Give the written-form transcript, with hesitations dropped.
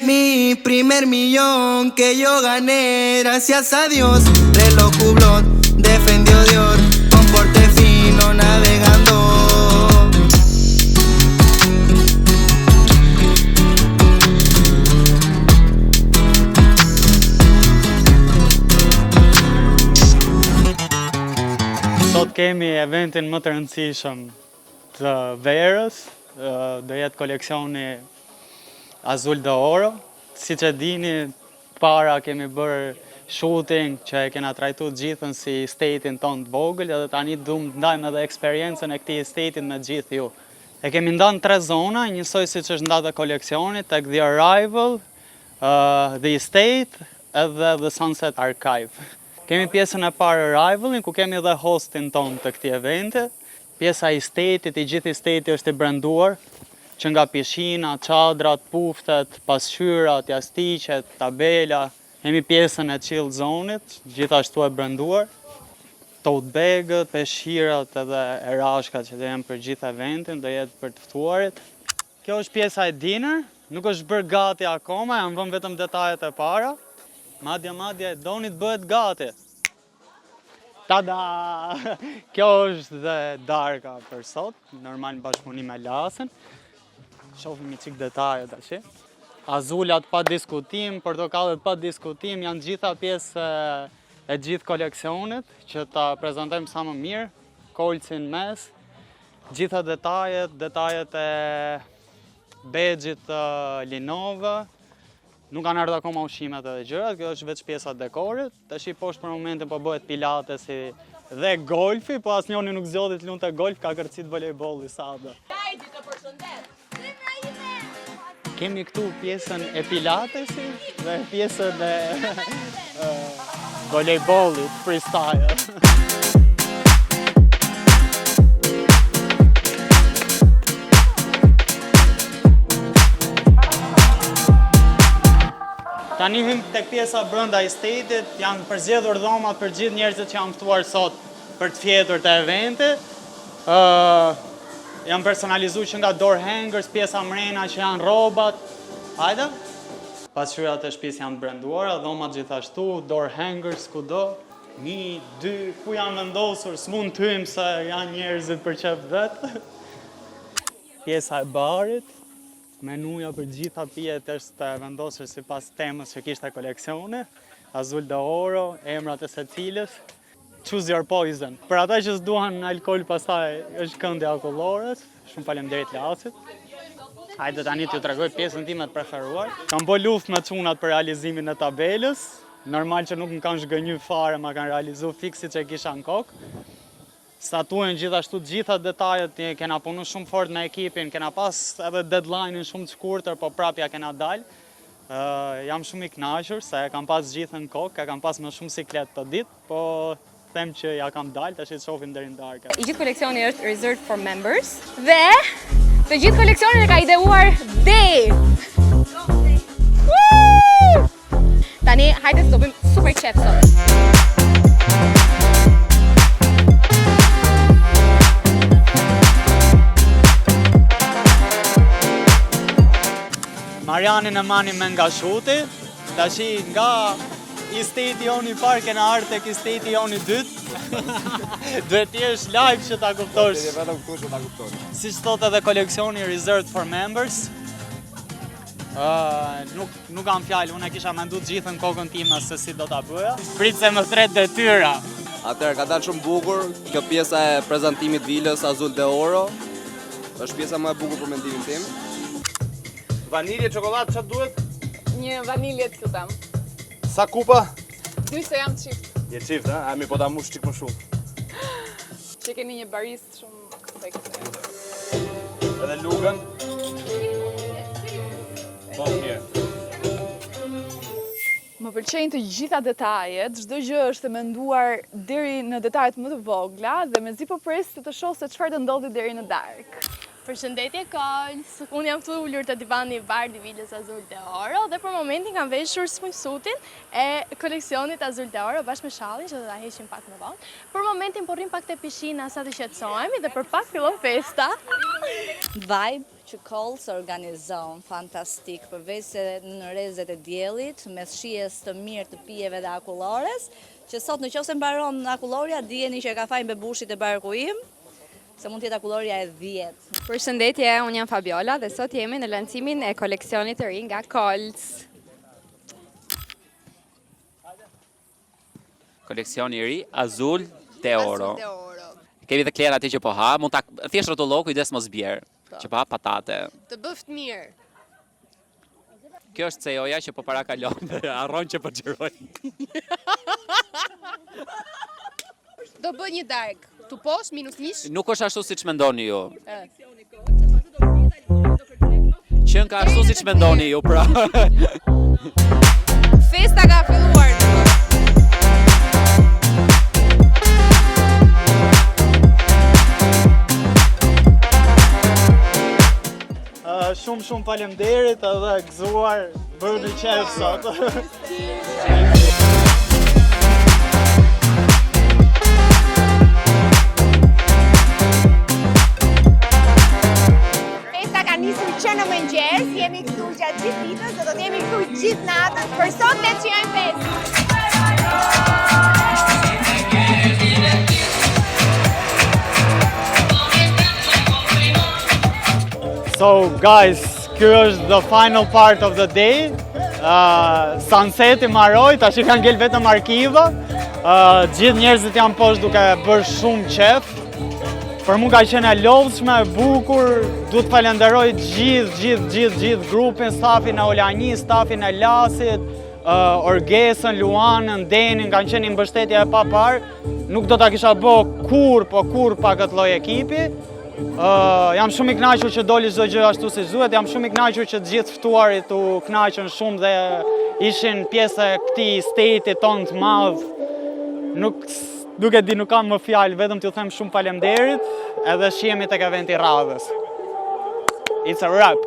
Mi primer millón que yo gané, gracias a Dios. Reloj Hublot defendió Dios, con porte fino navegando. Sot kemi eventin më të rëndësishëm të verës, do jetë koleksioni Azul de Oro. Si që dini, para kemi bërë shooting që e kena trajtu gjithën si statein ton të vogël, edhe tani duam të ndajmë edhe eksperiencën e këtij statein me gjithë ju. E kemi ndan 3 zona, njësoj si që është ndata koleksionit, tek The Arrival, The Estate edhe The Sunset Archive. Kemi pjesën e parë Arrivalin, ku kemi edhe hostin ton të këtij eventi. Pjesa e Estate-it, i gjithë Estate-i është i branduar, që nga pishina, çadrat, puftet, pasqyrat, jastiqet, tabela. Kemi pjesën e chill zone-it, gjithashtu e branduar. Tote bag-ët, peshqirat edhe erashkat që do jenë për gjithë eventin, do jetë për të ftuarit. Kjo është pjesa e dinner, nuk është bërë gati akoma, janë vënë vetëm detajet e para. Madje doni të bëhet gati. Tada! Kjo është dhe darka për sot, normal në bashkëpunim me Lasën. Shohim një çik detajet tash. Azulat pa diskutim, portokallet pa diskutim, janë gjitha pjesë e gjithë koleksionit që ta prezantojmë sa më mirë, kolcin mes, gjitha detajet e bedgjit linove. Nuk kanë ardhur akoma ushqimet edhe gjërat, kjo është vetëm pjesa e dekorit. Tash poshtë për momentin po bëhet pilatesi dhe golfi, po asnjëri nuk zgjodhi të lunte golf, ka kërcit volejbolli sado. Kemi këtu pjesën e pilatesit dhe pjesën e volejbollit freestyle. Tani hym tek pjesa brenda Estate-it, janë përzgjedhur dhomat për gjithë njerëzit që janë ftuar sot për të fjetur të eventit. Janë personalizuar që nga door hangers, pjesa mrena që janë rrobat. Hajde. Pasqyrat e shtëpisë janë branduara, dhomat gjithashtu, door hangers kudo. 1, 2, ku janë vendosur, s'mund të hym se janë njerëzit për çep vet. Pjesa e barit. Menuja për gjitha pijet është vendosur sipas temës që kishte koleksioni. Azul de Oro, emrat e secilës. Choose your poison. Për ata që s'duan alkool pastaj është këndi akullores. Shumë faleminderit Lasit. Hajde tani t'ju tregoj pjesën time të preferuar. Kam bërë luftë me çunat për realizimin e tabelës. Normal që nuk më kanë zhgënjur fare, ma kanë realizuar fiksit që kisha në kokë. Statuën gjithashtu gjitha detajet, kena punu shumë fort me ekipin, kena pas edhe deadline-in shumë të shkurtër, po prapja kena dalë. Jam shumë i kënaqur se kam pas gjithë në kokë, kam pas më shumë siklet të ditë, po them që ja kam dalë, tash të shohim deri në darkë. I gjithë koleksioni është reserved for members dhe të gjithë koleksionin e ka ideuar Dave. Tani hajde të bëjmë super chef sot. Marianin e manim me nga shuti, tashi nga Estate-i joni parë kena ardhur tek Estate-i joni dytë. Duhet të jesh live që ta kuptosh. Siç thotë edhe koleksioni reserved for members. Nuk kam fjalë, unë kisha menduar gjithën kokën time se si do ta bëja. Prit se më thret detyra. Atëherë ka dalë shumë bukur, kjo pjesa e prezantimit vilës Azul de Oro. Është pjesa më e bukur për mendimin tim. Vanilje, çokoladë, çfarë duhet? Një vanilje të lutem. Sa kupa? 2 se jam çift. Je çift, ha? A mi po ta mush çik më shumë. Që keni një barist shumë seksi. Edhe lugën? Po, mirë. Më pëlqejnë të gjitha detajet, çdo gjë është e menduar deri në detajet më të vogla dhe mezi po pres të shoh se çfarë do ndodhi deri në darkë. Përshëndetje Kolës, unë jam këtu ullur të divani i bardh i vilës Azul de Oro dhe për momentin kam veshur smujsutin e koleksionit Azul de Oro bashkë me shallin që do ta heqim pak më vonë. Për momentin po rrim pak te pishina sa të qetësohemi dhe për pak fillon festa. Vibe që Colts organizon, fantastik, përveç se në rrezet e diellit, mes shijes të mirë të pijeve dhe akullores, që sot nëse mbaron akulloria, dijeni që ka fajin bebushit e barku im, se mund t'jetë akulloria e 10. Përshëndetje, unë jam Fabiola dhe sot jemi në lancimin e koleksionit të ri nga Colts. Koleksioni i ri, Azul de Oro. Kemi dhe Klera aty që po ha, mund ta thjesht rrotullo, kujdes mos bjerë, që po ha patate. Të bëft mirë. Kjo është cejoja që po para kalon dhe harron që po xhiroj. Do bë një dark. Tu posh minus nish. Nuk është ashtu siç mendoni ju. Qen ka ashtu siç mendoni ju, pra. Festa ka filluar. Shumë faleminderit edhe gëzuar, bërë një qef sot. Festa ka nisur që në mëngjes, jemi këtu gjatë gjithë ditës dhe do të jemi këtu gjithë natën, për sot le të qijojmë festë. So guys, kjo është the final part of the day. Sunseti mbaroi, tash i kanë ngel vetëm arkiva. Gjithë njerëzit janë poshtë duke bërë shumë qef. Për mua ka qenë e lodhshme, e bukur. Duhet të falenderoj gjithë grupin, stafin e Olani, stafin e Lasit, Orgesën, Luanën, Denin, kanë qenë një mbështetje e papar. Nuk do ta kisha bë kur pa këtë lloj ekipi. Jam shumë i kënaqur që doli çdo gjë ashtu siç duhet, jam shumë i kënaqur që të gjithë ftuarit u kënaqën shumë dhe ishin pjesë e këtij state-i tonë të madh. Nuk e di, nuk kam më fjalë, vetëm t'ju them shumë faleminderit, edhe shihemi tek eventi radhës. It's a wrap.